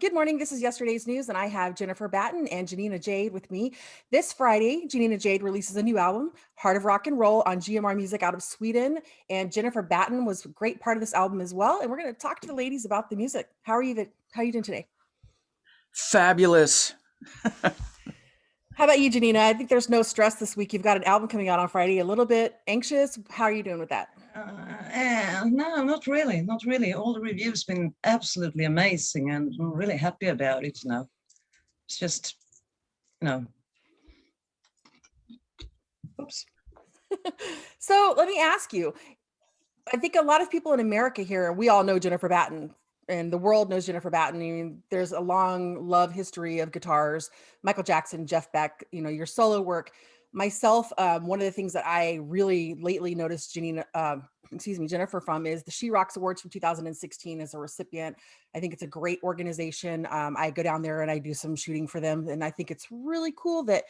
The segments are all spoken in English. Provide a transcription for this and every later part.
Good morning. This is Yesterday's News, and I have Jennifer Batten and Janina Jade with me. This Friday, Janina Jade releases a new album, Heart of Rock and Roll, on GMR Music out of Sweden. And Jennifer Batten was a great part of this album as well. And we're going to talk to the ladies about the music. How are you doing today? Fabulous. How about you, Janina? I think there's no stress this week. You've got an album coming out on Friday. A little bit anxious. How are you doing with that? No, not really. Not really. All the reviews been absolutely amazing, and I'm really happy about it. It's just, oops. So let me ask you. I think a lot of people in America here, we all know Jennifer Batten, and the world knows Jennifer Batten. I mean, there's a long love history of guitars, Michael Jackson, Jeff Beck, your solo work. Myself, one of the things that I really lately noticed Jennifer from is the She Rocks Awards from 2016 as a recipient. I think it's a great organization. I go down there and I do some shooting for them. And I think it's really cool that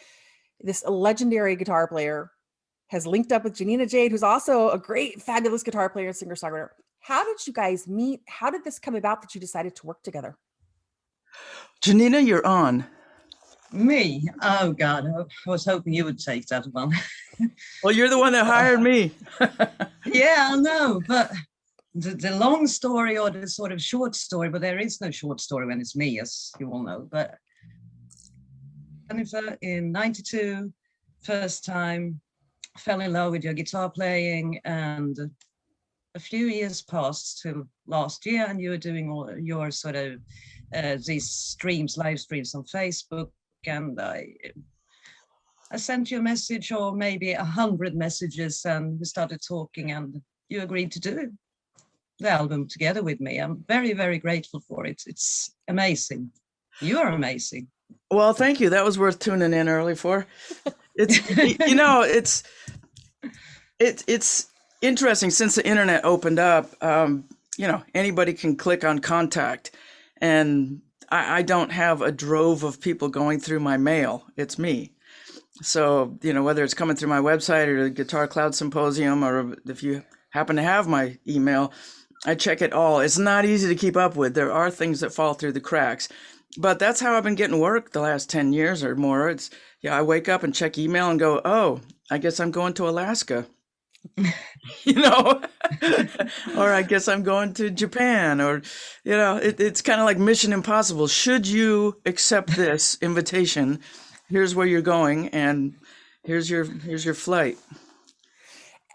this legendary guitar player has linked up with Janina Jade, who's also a great, fabulous guitar player and singer-songwriter. How did you guys meet? How did this come about that you decided to work together? Janina, you're on. Me? Oh, God. I was hoping you would take that one. Well, you're the one that hired me. Yeah, I know. But the long story, or the sort of short story, but there is no short story when it's me, as you all know. But Jennifer, in 92, first time, fell in love with your guitar playing, and a few years passed till last year, and you were doing all your sort of these live streams on Facebook, and I sent you a message, or maybe 100 messages, and we started talking, and you agreed to do the album together with me. I'm very, very grateful for it. It's amazing. You are amazing. Well, thank you. That was worth tuning in early for. It's it's interesting since the internet opened up. Anybody can click on contact, and I don't have a drove of people going through my mail. It's me. So, whether it's coming through my website or the Guitar Cloud Symposium, or if you happen to have my email, I check it all. It's not easy to keep up with. There are things that fall through the cracks. But that's how I've been getting work the last 10 years or more. I wake up and check email and go, oh, I guess I'm going to Alaska. Or I guess I'm going to Japan, or, it's kind of like Mission Impossible. Should you accept this invitation, here's where you're going, and here's your flight.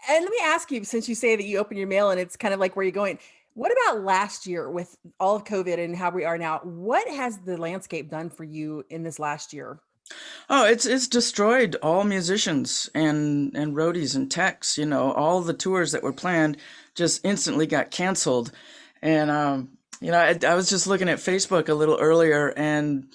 And let me ask you, since you say that you open your mail and it's kind of like where you're going, what about last year with all of COVID and how we are now? What has the landscape done for you in this last year? Oh, it's destroyed all musicians and roadies and techs. All the tours that were planned just instantly got canceled. And I was just looking at Facebook a little earlier, and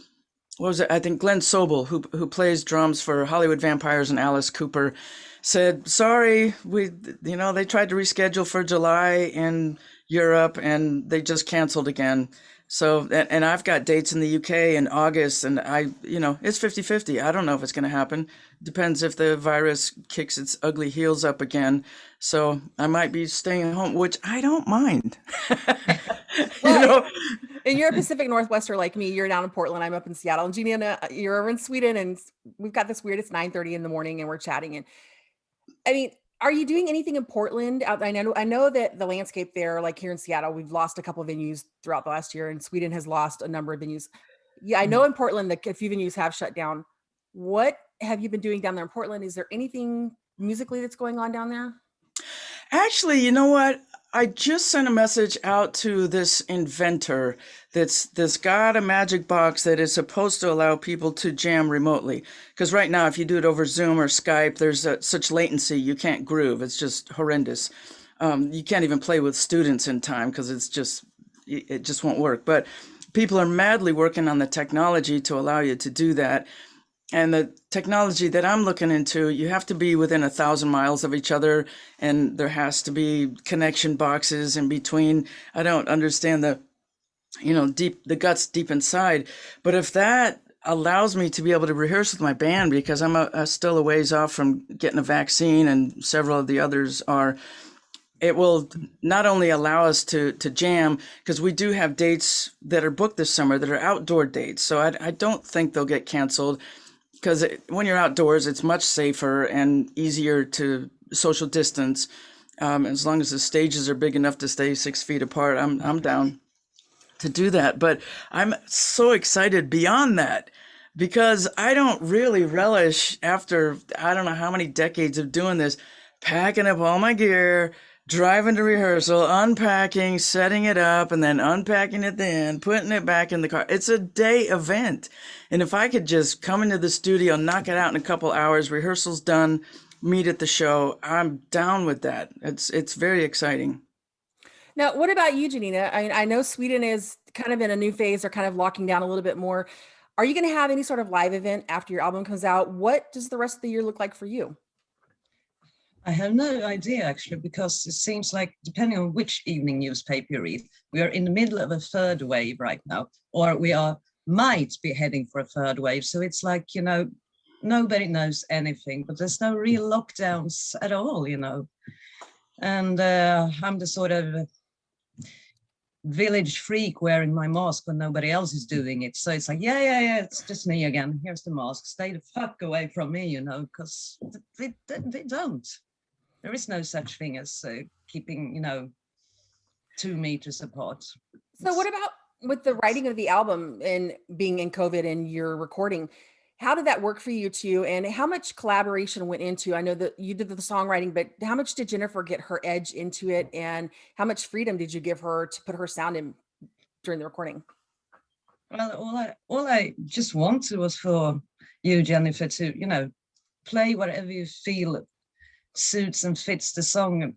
what was it? I think Glenn Sobel, who plays drums for Hollywood Vampires and Alice Cooper, said, sorry, they tried to reschedule for July in Europe and they just canceled again. So, and I've got dates in the UK in August, and it's 50-50. I don't know if it's going to happen. Depends if the virus kicks its ugly heels up again. So I might be staying home, which I don't mind. Well, and you're a Pacific Northwester like me. You're down in Portland. I'm up in Seattle. And Janina, you're over in Sweden, and we've got this weird, it's 9:30 in the morning and we're chatting. And I mean, are you doing anything in Portland? I know that the landscape there, like here in Seattle, we've lost a couple of venues throughout the last year, and Sweden has lost a number of venues. Yeah, I know in Portland that a few venues have shut down. What have you been doing down there in Portland? Is there anything musically that's going on down there? Actually, you know what? I just sent a message out to this inventor that's got a magic box that is supposed to allow people to jam remotely. Because right now, if you do it over Zoom or Skype, there's such latency, you can't groove. It's just horrendous. You can't even play with students in time because it just won't work. But people are madly working on the technology to allow you to do that. And the technology that I'm looking into, you have to be within 1,000 miles of each other, and there has to be connection boxes in between. I don't understand the guts deep inside, but if that allows me to be able to rehearse with my band, because I'm still a ways off from getting a vaccine, and several of the others are, it will not only allow us to jam, because we do have dates that are booked this summer that are outdoor dates. So I don't think they'll get canceled, because when you're outdoors, it's much safer and easier to social distance. As long as the stages are big enough to stay 6 feet apart, I'm down to do that. But I'm so excited beyond that, because I don't really relish, after I don't know how many decades of doing this, packing up all my gear, driving to rehearsal, unpacking, setting it up, and then unpacking it then, putting it back in the car. It's a day event. And if I could just come into the studio, knock it out in a couple hours, rehearsal's done, meet at the show, I'm down with that. It's very exciting. Now, what about you, Janina? I know Sweden is kind of in a new phase. They're kind of locking down a little bit more. Are you going to have any sort of live event after your album comes out? What does the rest of the year look like for you? I have no idea actually, because it seems like, depending on which evening newspaper you read, we are in the middle of a third wave right now, or we are might be heading for a third wave. So it's like, nobody knows anything, but there's no real lockdowns at all, And I'm the sort of village freak wearing my mask when nobody else is doing it. So it's like, yeah, it's just me again. Here's the mask. Stay the fuck away from me, because they don't. There is no such thing as keeping, 2 meters apart. So what about with the writing of the album and being in COVID and your recording? How did that work for you too? And how much collaboration went into, I know that you did the songwriting, but how much did Jennifer get her edge into it? And how much freedom did you give her to put her sound in during the recording? Well, all I just wanted was for you, Jennifer, to, play whatever you feel suits and fits the song.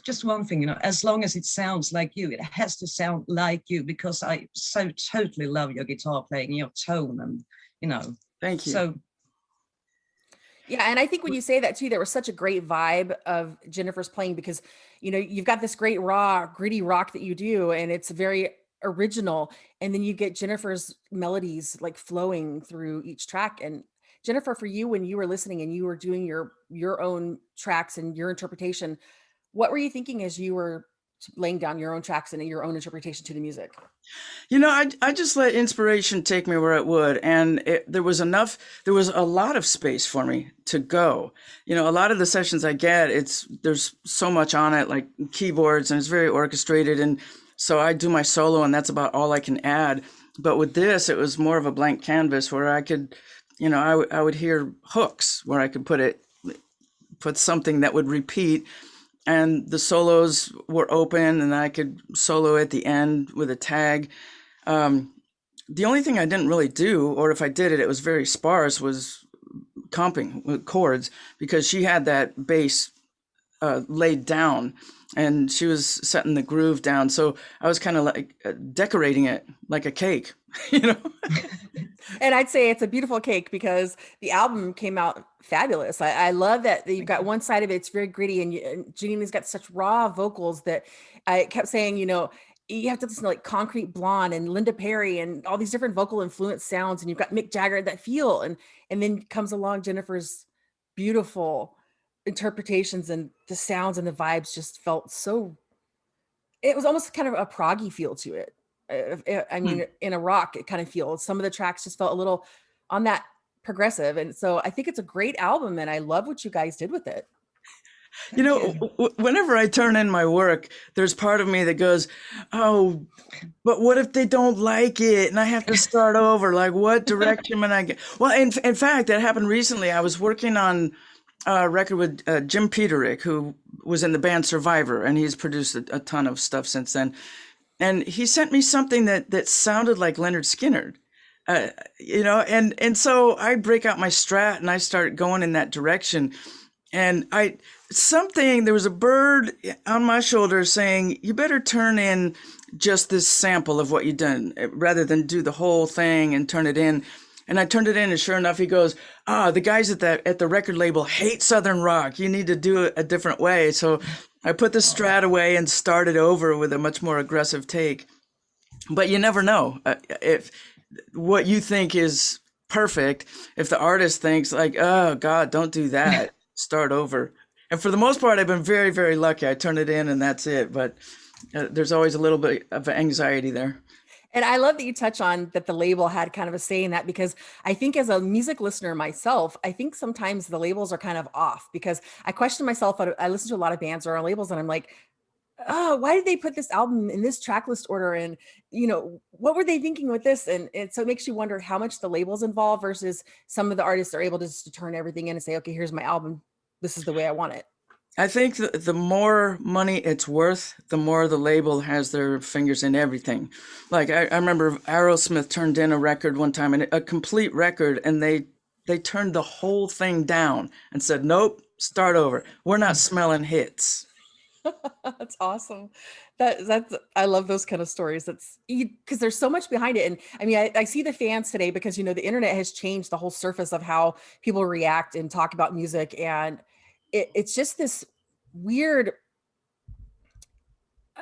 Just one thing, as long as it sounds like you, it has to sound like you, because I so totally love your guitar playing, your tone, and, Thank you. So yeah, and I think when you say that too, there was such a great vibe of Jennifer's playing, because you've got this great raw, gritty rock that you do, and it's very original. And then you get Jennifer's melodies like flowing through each track. And Jennifer, for you, when you were listening and you were doing your own tracks and your interpretation, what were you thinking as you were laying down your own tracks and your own interpretation to the music? I just let inspiration take me where it would. And there was a lot of space for me to go. A lot of the sessions I get, there's so much on it, like keyboards, and it's very orchestrated. And so I do my solo, and that's about all I can add. But with this, it was more of a blank canvas where I could, I would hear hooks where I could put something that would repeat. And the solos were open, and I could solo at the end with a tag. The only thing I didn't really do, or if I did it, it was very sparse, was comping with chords, because she had that bass laid down, and she was setting the groove down. So I was kind of like decorating it like a cake, And I'd say it's a beautiful cake, because the album came out fabulous. I love that you've got one side of it, it's very gritty, and Janina's got such raw vocals that I kept saying, you have to listen to like Concrete Blonde and Linda Perry and all these different vocal influence sounds, and you've got Mick Jagger, that feel, and then comes along Jennifer's beautiful interpretations, and the sounds and the vibes just felt so, it was almost kind of a proggy feel to it. I mean, in a rock, it kind of feels, some of the tracks just felt a little on that progressive. And so I think it's a great album, and I love what you guys did with it. Whenever I turn in my work, there's part of me that goes, oh, but what if they don't like it and I have to start over? Like, what direction am I get? Well, in fact, that happened recently. I was working on a record with Jim Peterick, who was in the band Survivor, and he's produced a ton of stuff since then. And he sent me something that sounded like Leonard Skinner, and so I break out my Strat and I start going in that direction. And there was a bird on my shoulder saying, you better turn in just this sample of what you've done rather than do the whole thing and turn it in. And I turned it in, and sure enough, he goes, the guys at the record label hate Southern rock. You need to do it a different way. So I put the Strat away and started over with a much more aggressive take. But you never know if what you think is perfect, if the artist thinks like, oh God, don't do that, start over. And for the most part, I've been very, very lucky. I turn it in and that's it. But there's always a little bit of anxiety there. And I love that you touch on that the label had kind of a say in that, because I think as a music listener myself, I think sometimes the labels are kind of off, because I question myself. I listen to a lot of bands or labels and I'm like, oh, why did they put this album in this track list order? And, what were they thinking with this? And so it makes you wonder how much the labels involved versus some of the artists are able to just to turn everything in and say, okay, here's my album. This is the way I want it. I think the more money it's worth, the more the label has their fingers in everything. Like I remember Aerosmith turned in a record one time, and a complete record, and they turned the whole thing down and said, "Nope, start over. We're not smelling hits." That's awesome. That's I love those kind of stories. That's because there's so much behind it. And I mean, I see the fans today because the internet has changed the whole surface of how people react and talk about music. And it's just this weird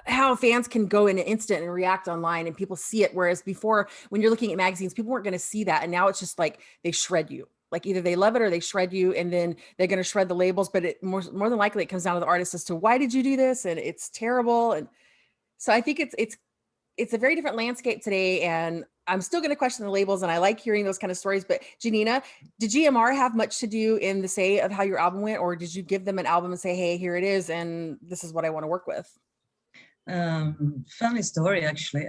how fans can go in an instant and react online and people see it. Whereas before, when you're looking at magazines, people weren't going to see that. And now it's just like they shred you. Like either they love it or they shred you, and then they're going to shred the labels. But it more than likely it comes down to the artist as to why did you do this, and it's terrible. And so I think it's a very different landscape today. And I'm still going to question the labels, and I like hearing those kind of stories. But Janina, did GMR have much to do in the say of how your album went, or did you give them an album and say, hey, here it is, and this is what I want to work with? Funny story, actually.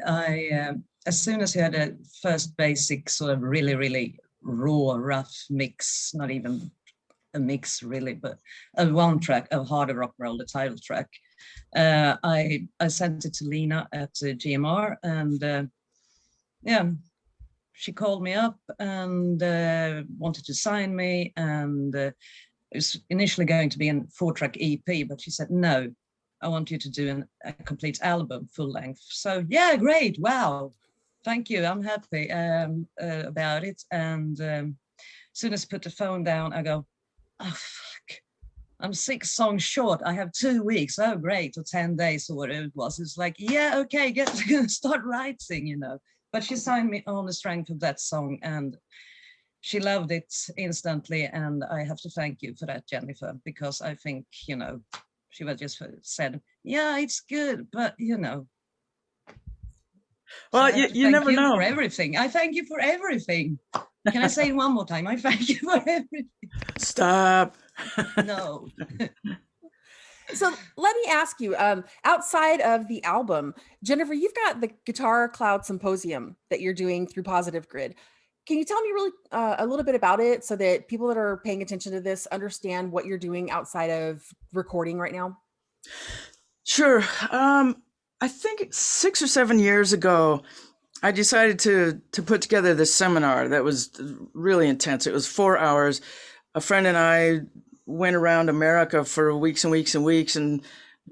As soon as you had a first basic sort of really, really raw, rough mix, not even a mix really, but a one track of Harder Rock Roll, the title track, I sent it to Lena at GMR, and yeah, she called me up and wanted to sign me, and it was initially going to be a 4-track EP, but she said, no, I want you to do a complete album, full length. So yeah, great, wow, thank you, I'm happy about it. And as soon as I put the phone down, I go, oh fuck, I'm 6 songs short. I have 2 weeks. Oh great, or 10 days or whatever it was. It's like, yeah, okay, start writing, But she signed me on the strength of that song, and she loved it instantly. And I have to thank you for that, Jennifer, because I think, she was just said, yeah, it's good, but Well, so you never know. for everything. I thank you for everything. Can I say it one more time? I thank you for everything. Stop. No. So let me ask you, outside of the album, Jennifer, you've got the Guitar Cloud Symposium that you're doing through Positive Grid. Can you tell me really a little bit about it so that people that are paying attention to this understand what you're doing outside of recording right now? Sure. I think 6 or 7 years ago, I decided to put together this seminar that was really intense. It was 4 hours. A friend and I went around America for weeks and weeks and weeks, and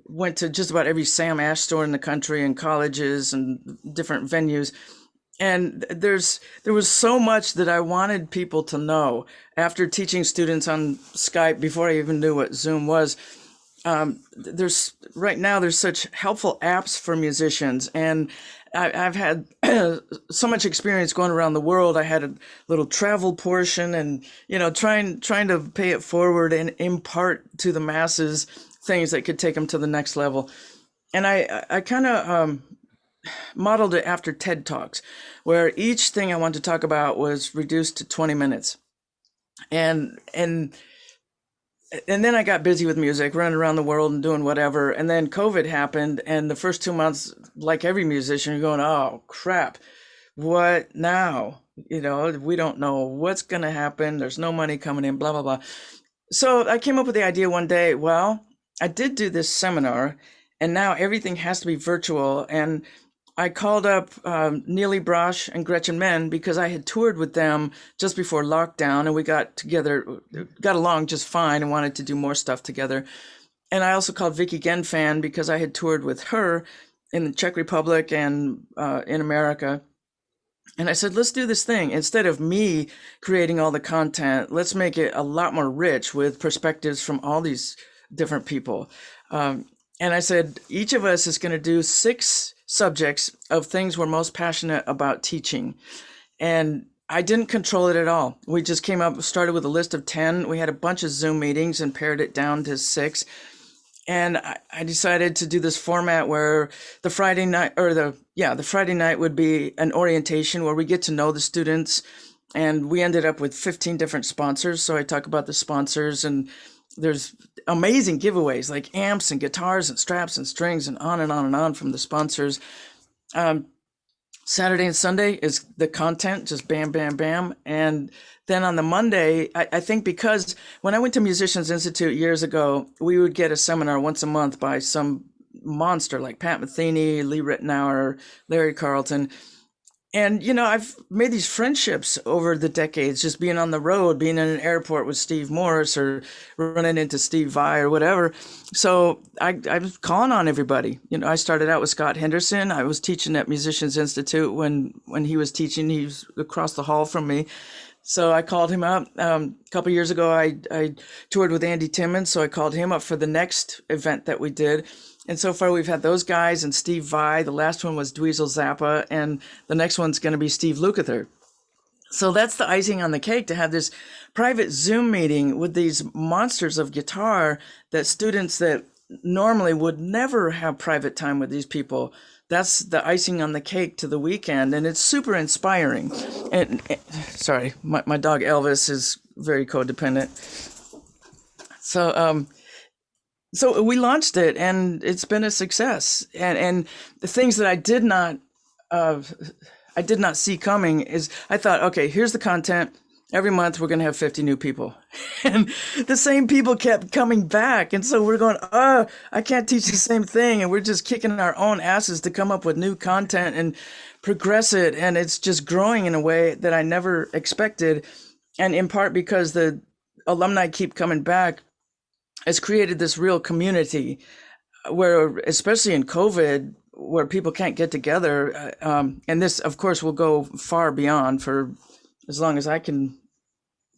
went to just about every Sam Ash store in the country and colleges and different venues. And there was so much that I wanted people to know. After teaching students on Skype, before I even knew what Zoom was, there's such helpful apps for musicians, and I've had so much experience going around the world. I had a little travel portion, and trying to pay it forward and impart to the masses things that could take them to the next level. And I kind of modeled it after TED Talks, where each thing I wanted to talk about was reduced to 20 minutes. And then I got busy with music, running around the world and doing whatever. And then COVID happened. And the first 2 months, like every musician, you're going, oh, crap, what now? We don't know what's going to happen. There's no money coming in, blah, blah, blah. So I came up with the idea one day, well, I did do this seminar, and now everything has to be virtual. And I called up Neely Brosh and Gretchen Menn because I had toured with them just before lockdown, and we got along just fine and wanted to do more stuff together. And I also called Vicky Genfan because I had toured with her in the Czech Republic and in America. And I said, let's do this thing. Instead of me creating all the content, let's make it a lot more rich with perspectives from all these different people. And I said, each of us is going to do 6 subjects of things we're most passionate about teaching. And I didn't control it at all. We just started with a list of 10. We had a bunch of Zoom meetings and pared it down to 6. And I decided to do this format where the Friday night the Friday night would be an orientation where we get to know the students. And we ended up with 15 different sponsors. So I talk about the sponsors, and there's amazing giveaways like amps and guitars and straps and strings and on and on and on from the sponsors. Saturday and Sunday is the content, just bam, bam, bam. And then on the Monday, I think because when I went to Musicians Institute years ago, we would get a seminar once a month by some monster like Pat Metheny, Lee Ritenour, Larry Carlton. And, I've made these friendships over the decades, just being on the road, being in an airport with Steve Morse or running into Steve Vai or whatever. So I was calling on everybody. I started out with Scott Henderson. I was teaching at Musicians Institute when he was teaching. He was across the hall from me. So I called him up. A couple of years ago, I toured with Andy Timmons. So I called him up for the next event that we did. And so far, we've had those guys and Steve Vai. The last one was Dweezil Zappa, and the next one's going to be Steve Lukather. So that's the icing on the cake, to have this private Zoom meeting with these monsters of guitar that students that normally would never have private time with these people. That's the icing on the cake to the weekend, and it's super inspiring. And sorry, my dog Elvis is very codependent. So we launched it, and it's been a success. And the things that I did not see coming is, I thought, okay, here's the content. Every month we're going to have 50 new people, and the same people kept coming back. And so we're going, I can't teach the same thing. And we're just kicking our own asses to come up with new content and progress it. And it's just growing in a way that I never expected. And in part because the alumni keep coming back, has created this real community where, especially in COVID, where people can't get together. And this, of course, will go far beyond for as long as I can,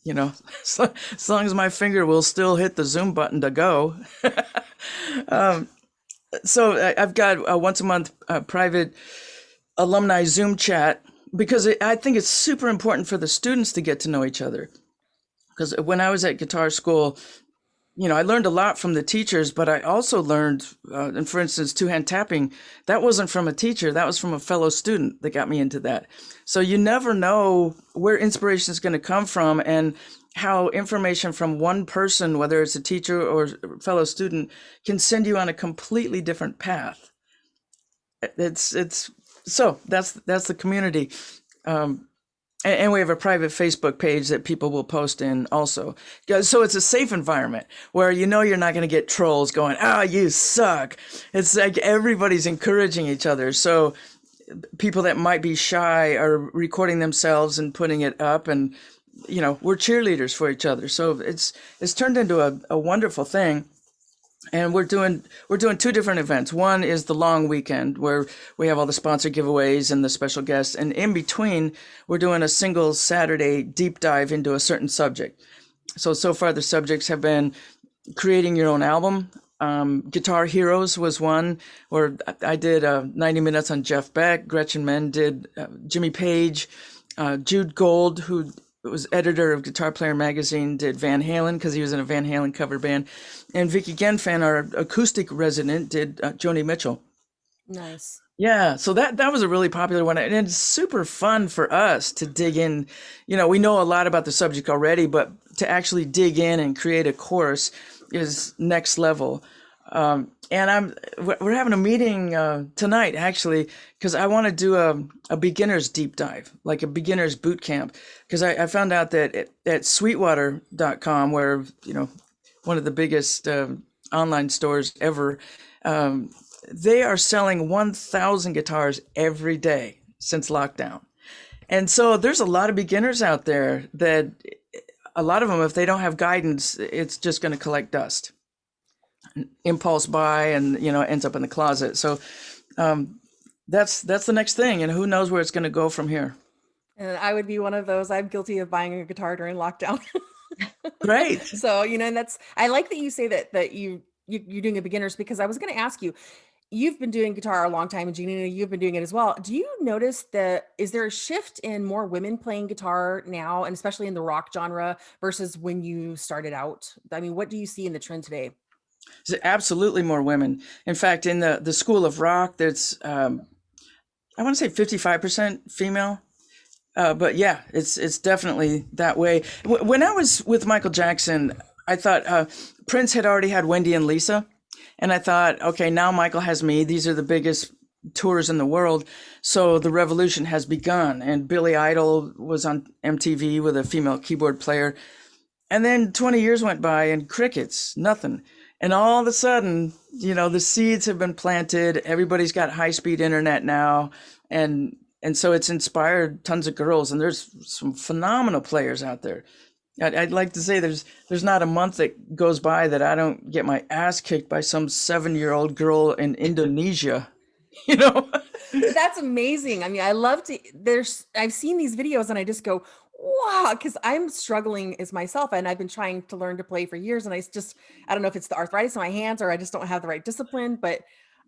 as long as my finger will still hit the Zoom button to go. So I've got a once a month private alumni Zoom chat, because I think it's super important for the students to get to know each other. Because when I was at guitar school, I learned a lot from the teachers, but I also learned, and for instance, two-hand tapping, that wasn't from a teacher, that was from a fellow student that got me into that. So you never know where inspiration is going to come from, and how information from one person, whether it's a teacher or fellow student, can send you on a completely different path. So that's the community. And we have a private Facebook page that people will post in also. So it's a safe environment where you're not going to get trolls going, you suck. It's like everybody's encouraging each other. So people that might be shy are recording themselves and putting it up, and, we're cheerleaders for each other. So it's turned into a wonderful thing. And we're doing two different events. One is the long weekend, where we have all the sponsor giveaways and the special guests. And in between, we're doing a single Saturday deep dive into a certain subject. So far, the subjects have been creating your own album. Guitar Heroes was one, where I did 90 minutes on Jeff Beck. Gretchen Menn did Jimmy Page. Jude Gold, who was editor of Guitar Player magazine, did Van Halen, because he was in a Van Halen cover band. And Vicky Genfan, our acoustic resident, did Joni Mitchell. Nice. Yeah, so that was a really popular one, and it's super fun for us to dig in. We know a lot about the subject already, but to actually dig in and create a course is next level. And we're having a meeting tonight, actually, because I want to do a beginner's deep dive, like a beginner's boot camp. Because I found out that at Sweetwater.com, where one of the biggest online stores ever, they are selling 1,000 guitars every day since lockdown. And so there's a lot of beginners out there that, a lot of them, if they don't have guidance, it's just going to collect dust. Impulse buy, and ends up in the closet. So that's the next thing, and who knows where it's going to go from here. And I would be one of those. I'm guilty of buying a guitar during lockdown. Great. So and I like that you say that you're doing a beginners, because I was going to ask you, you've been doing guitar a long time, and Janina, you've been doing it as well. Do you notice that is there a shift in more women playing guitar now, and especially in the rock genre versus when you started out? I mean, what do you see in the trend today? There's absolutely more women. In fact, in the school of rock, there's I want to say 55% female. But yeah, it's definitely that way. When I was with Michael Jackson, I thought Prince had already had Wendy and Lisa, and I thought, okay, now Michael has me. These are the biggest tours in the world, so the revolution has begun. And Billy Idol was on MTV with a female keyboard player, and then 20 years went by and crickets, nothing. And all of a sudden, the seeds have been planted. Everybody's got high-speed internet now, and so it's inspired tons of girls, and there's some phenomenal players out there. I'd like to say there's not a month that goes by that I don't get my ass kicked by some 7-year-old girl in Indonesia, you know? That's amazing. I mean, I love to I've seen these videos and I just go, wow, because I'm struggling as myself, and I've been trying to learn to play for years, and I don't know if it's the arthritis in my hands or I just don't have the right discipline, but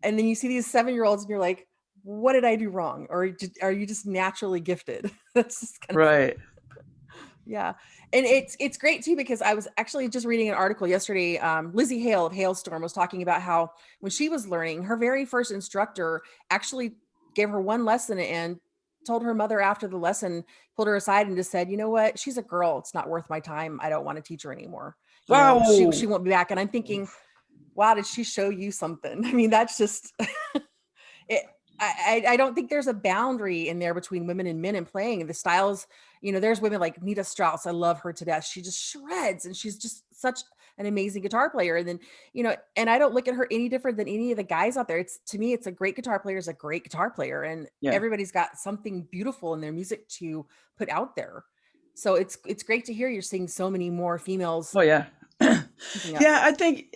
and then you see these 7-year-olds and you're like, what did I do wrong? Or are you just naturally gifted? That's just kind of, Right. yeah. And it's great too, because I was actually just reading an article yesterday. Lizzie Hale of Hailstorm was talking about how when she was learning, her very first instructor actually gave her one lesson and told her mother after the lesson, pulled her aside and just said, you know what, she's a girl, it's not worth my time, I don't want to teach her anymore. She Wow. won't be back. And I'm thinking, wow, did she show you something? I mean, that's just it. I don't think there's a boundary in there between women and men in playing the styles. There's women like Nita Strauss. I love her to death. She just shreds, and she's just such an amazing guitar player. And then, and I don't look at her any different than any of the guys out there. To me, it's a great guitar player is a great guitar player, and Yeah. everybody's got something beautiful in their music to put out there. So it's great to hear you're seeing so many more females Oh, yeah. speaking up. Yeah, I think,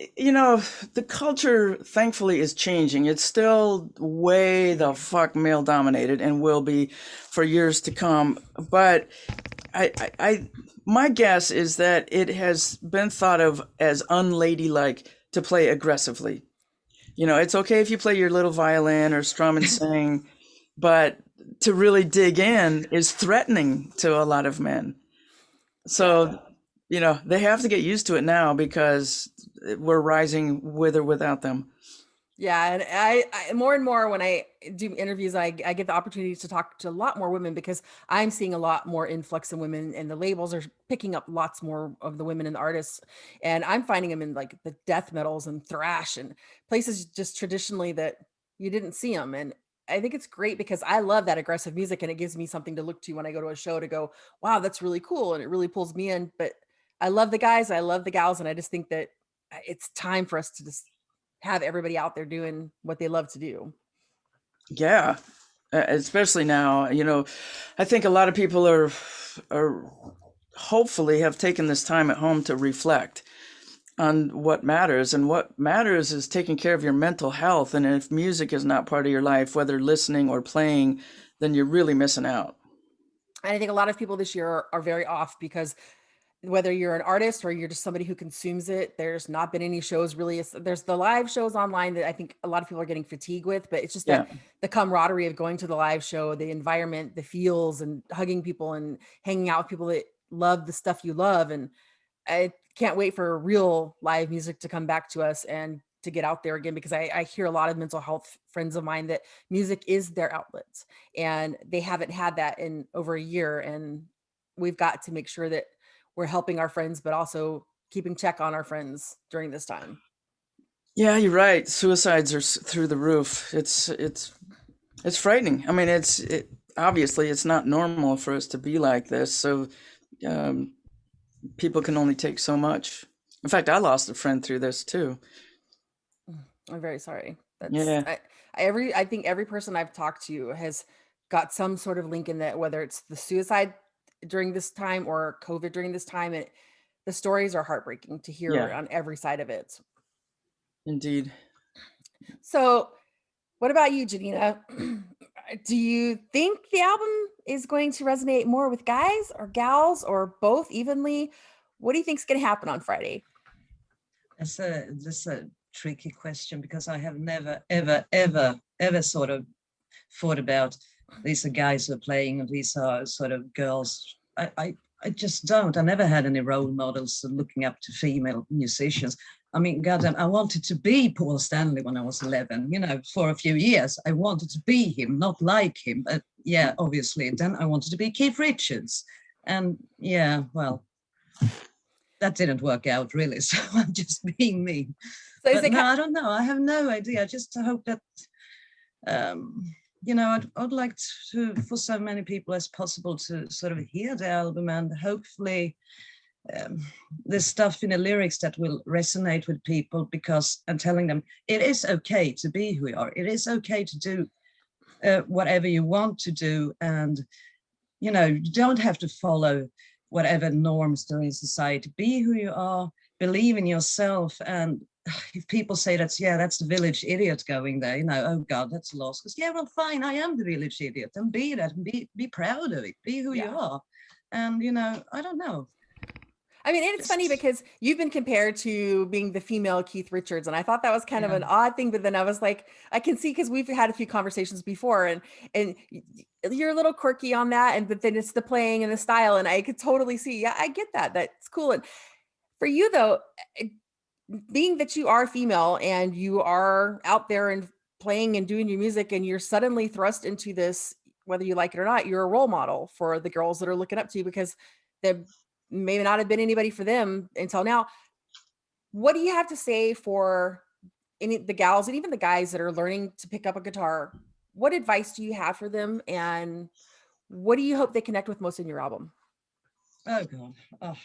the culture thankfully is changing. It's still way the fuck male dominated and will be for years to come. But my guess is that it has been thought of as unladylike to play aggressively. It's okay if you play your little violin or strum and sing, but to really dig in is threatening to a lot of men. So, they have to get used to it now because we're rising with or without them. Yeah, and I more and more when I do interviews, I get the opportunity to talk to a lot more women, because I'm seeing a lot more influx in women, and the labels are picking up lots more of the women and the artists, and I'm finding them in like the death metals and thrash and places just traditionally that you didn't see them. And I think it's great because I love that aggressive music, and it gives me something to look to when I go to a show to go, wow, that's really cool, and it really pulls me in. But I love the guys, I love the gals, and I just think that it's time for us to just have everybody out there doing what they love to do. Yeah, especially now. I think a lot of people are hopefully have taken this time at home to reflect on what matters, and what matters is taking care of your mental health. And if music is not part of your life, whether listening or playing, then you're really missing out. And I think a lot of people this year are very off because whether you're an artist or you're just somebody who consumes it, there's not been any shows really. There's the live shows online that I think a lot of people are getting fatigued with, but it's just Yeah. that the camaraderie of going to the live show, the environment, the feels, and hugging people and hanging out with people that love the stuff you love. And I can't wait for real live music to come back to us and to get out there again, because I hear a lot of mental health friends of mine that music is their outlets, and they haven't had that in over a year. And we've got to make sure that we're helping our friends, but also keeping check on our friends during this time. Yeah, you're right. Suicides are through the roof. It's frightening. I mean, obviously it's not normal for us to be like this. So um, people can only take so much. In fact, I lost a friend through this too. I'm very sorry. Yeah, I think every person I've talked to has got some sort of link in that, whether it's the suicide during this time or COVID during this time. And the stories are heartbreaking to hear yeah, on every side of it. indeed. So, what about you, Janina? Do you think the album is going to resonate more with guys or gals or both evenly? What do you think is going to happen on Friday? That's a tricky question, because I have never, ever sort of thought about these are guys who are playing and these are sort of girls. I just don't. I never had any role models looking up to female musicians. I mean, goddamn, I wanted to be Paul Stanley when I was 11. You know, for a few years, I wanted to be him, not like him. But yeah, obviously, then I wanted to be Keith Richards. And yeah, well, that didn't work out really. So I'm just being me. So is But it no, I don't know. I have no idea. I just hope that, you know, I'd like to, for so many people as possible, to sort of hear the album, and hopefully there's stuff in the lyrics that will resonate with people, because I'm telling them it is okay to be who you are. It is okay to do whatever you want to do. And, you know, you don't have to follow whatever norms there in society. Be who you are, believe in yourself. And if people say that's, yeah, that's the village idiot going there, you know, oh God, that's a loss. Because yeah, well, fine, I am the village idiot, and be that, and be proud of it, be who you are. And, you know, I don't know. I mean, it's funny because you've been compared to being the female Keith Richards, and I thought that was kind of an odd thing. But then I was like, I can see, because we've had a few conversations before, and you're a little quirky on that, and but then it's the playing and the style, and I could totally see. Yeah, I get that. That's cool. And for you though, being that you are female and you are out there and playing and doing your music, and you're suddenly thrust into this, whether you like it or not, you're a role model for the girls that are looking up to you, because there may not have been anybody for them until now. What do you have to say for any the gals and even the guys that are learning to pick up a guitar? What advice do you have for them, and what do you hope they connect with most in your album? Oh God.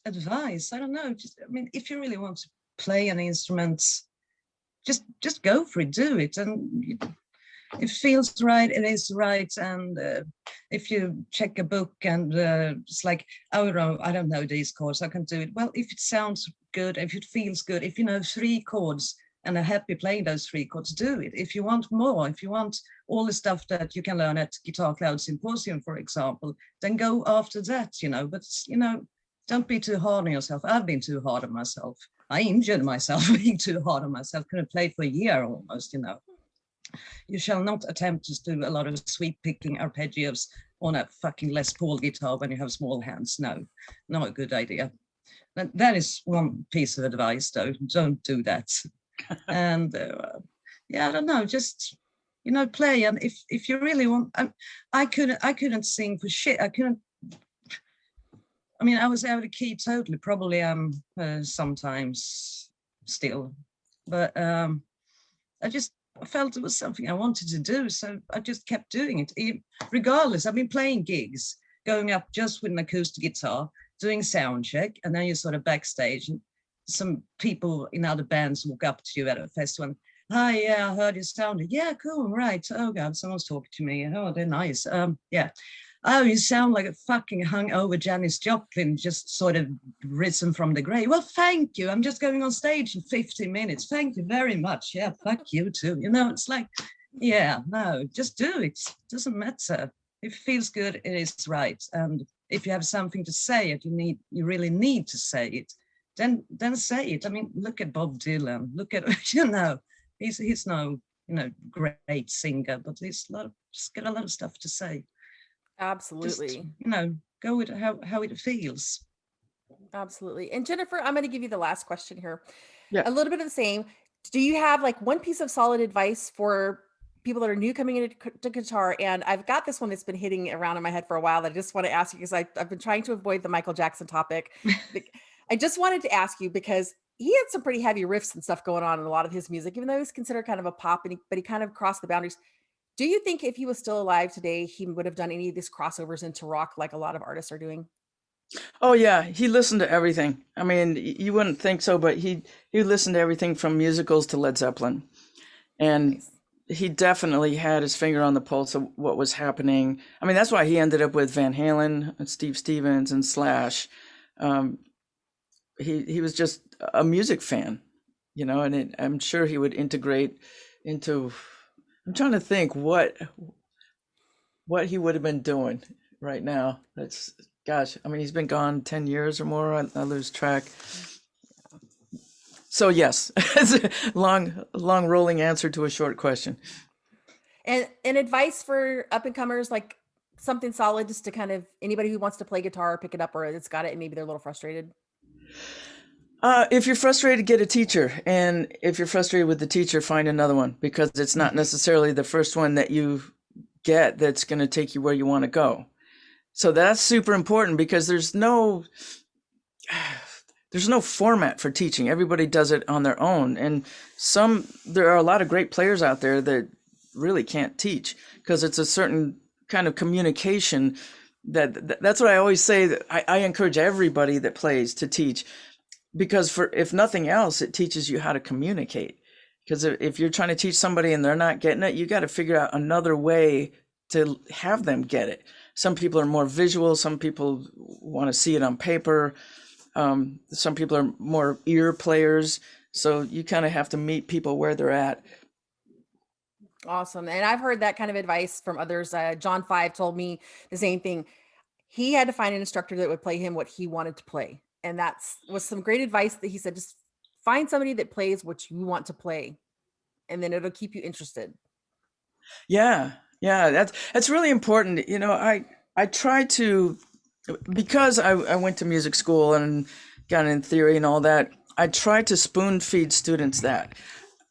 Advice, I don't know. Just, I mean, if you really want to play an instrument, just go for it, do it. And it feels right, it is right. And if you check a book and it's like, oh, I don't know these chords, I can do it. Well, if it sounds good, if it feels good, if you know 3 chords and are happy playing those 3 chords, do it. If you want more, if you want all the stuff that you can learn at Guitar Cloud Symposium, for example, then go after that, you know. But, you know, don't be too hard on yourself. I've been too hard on myself. I injured myself being too hard on myself. Couldn't play for a year almost, you know. You shall not attempt to do a lot of sweep picking arpeggios on a fucking Les Paul guitar when you have small hands. No, not a good idea. That is one piece of advice, though. Don't do that. And yeah, I don't know. Just, you know, play. And if you really want, I couldn't sing for shit. I couldn't. I mean, I was out of key totally. Probably am sometimes still, but I felt it was something I wanted to do, so I just kept doing it. Regardless, I've been playing gigs, going up just with an acoustic guitar, doing sound check, and then you're sort of backstage, and some people in other bands walk up to you at a festival. And, hi, yeah, I heard you sounded. Yeah, cool, right. Oh God, someone's talking to me. Oh, they're nice. Yeah. Oh, you sound like a fucking hungover Janis Joplin, just sort of risen from the grave. Well, thank you. I'm just going on stage in 15 minutes. Thank you very much. Yeah, fuck you too. You know, it's like, yeah, no, just do it. It doesn't matter. If it feels good, it is right. And if you have something to say it, you really need to say it, then say it. I mean, look at Bob Dylan. Look at, you know, he's no, you know, great singer, but he's got a lot of stuff to say. Absolutely. Just, you know, go with how it feels. Absolutely. And Jennifer, I'm going to give you the last question here. Yeah. A little bit of the same. Do you have like one piece of solid advice for people that are new coming into guitar? And I've got this one that's been hitting around in my head for a while that I just want to ask you, because I've been trying to avoid the Michael Jackson topic. I just wanted to ask you, because he had some pretty heavy riffs and stuff going on in a lot of his music, even though he's considered kind of a pop, but he kind of crossed the boundaries. Do you think if he was still alive today, he would have done any of these crossovers into rock like a lot of artists are doing? Oh yeah, he listened to everything. I mean, you wouldn't think so, but he listened to everything from musicals to Led Zeppelin, and Nice. he definitely had his finger on the pulse of what was happening. I mean, that's why he ended up with Van Halen and Steve Stevens and Slash. He was just a music fan, you know, and I'm sure he would integrate into. I'm trying to think what he would have been doing right now. That's, gosh, I mean, he's been gone 10 years or more. I lose track. So yes, it's a long rolling answer to a short question. And advice for up and comers, like something solid just to kind of anybody who wants to play guitar, pick it up, or it's got it and maybe they're a little frustrated. If you're frustrated, get a teacher. And if you're frustrated with the teacher, find another one, because it's not necessarily the first one that you get that's going to take you where you want to go. So that's super important, because there's no format for teaching. Everybody does it on their own. And there are a lot of great players out there that really can't teach, because it's a certain kind of communication that's what I always say, that I encourage everybody that plays to teach, because if nothing else, it teaches you how to communicate. Because if you're trying to teach somebody and they're not getting it, you got to figure out another way to have them get it. Some people are more visual. Some people want to see it on paper. Some people are more ear players. So you kind of have to meet people where they're at. Awesome. And I've heard that kind of advice from others. John 5 told me the same thing. He had to find an instructor that would play him what he wanted to play. And was some great advice that he said, just find somebody that plays what you want to play, and then it'll keep you interested. Yeah, that's really important. I try to, because I went to music school and got in theory and all that. I try to spoon feed students that,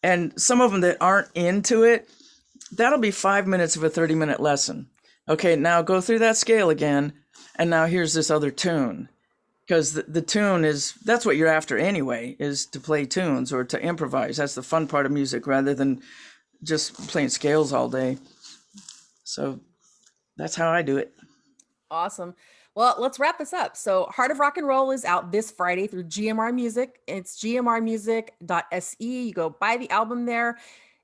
and some of them that aren't into it, that'll be 5 minutes of a 30-minute lesson. Okay, now go through that scale again, and now here's this other tune. Because the tune that's what you're after anyway, is to play tunes or to improvise. That's the fun part of music, rather than just playing scales all day. So that's how I do it. Awesome. Well, let's wrap this up. So Heart of Rock and Roll is out this Friday through GMR Music. It's gmrmusic.se. You go buy the album there.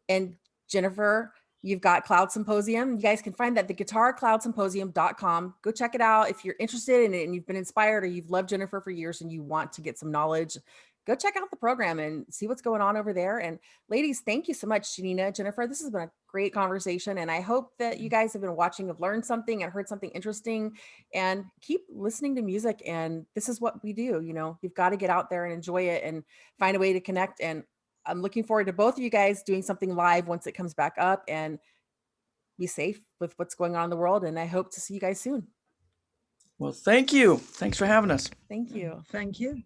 And Jennifer, you've got Cloud Symposium. You guys can find that at theguitarcloudsymposium.com. Go check it out. If you're interested in it and you've been inspired, or you've loved Jennifer for years and you want to get some knowledge, go check out the program and see what's going on over there. And ladies, thank you so much, Janina, Jennifer. This has been a great conversation. And I hope that you guys have been watching, have learned something and heard something interesting, and keep listening to music. And this is what we do. You've got to get out there and enjoy it and find a way to connect. And I'm looking forward to both of you guys doing something live once it comes back up, and be safe with what's going on in the world. And I hope to see you guys soon. Well, thank you. Thanks for having us. Thank you. Thank you.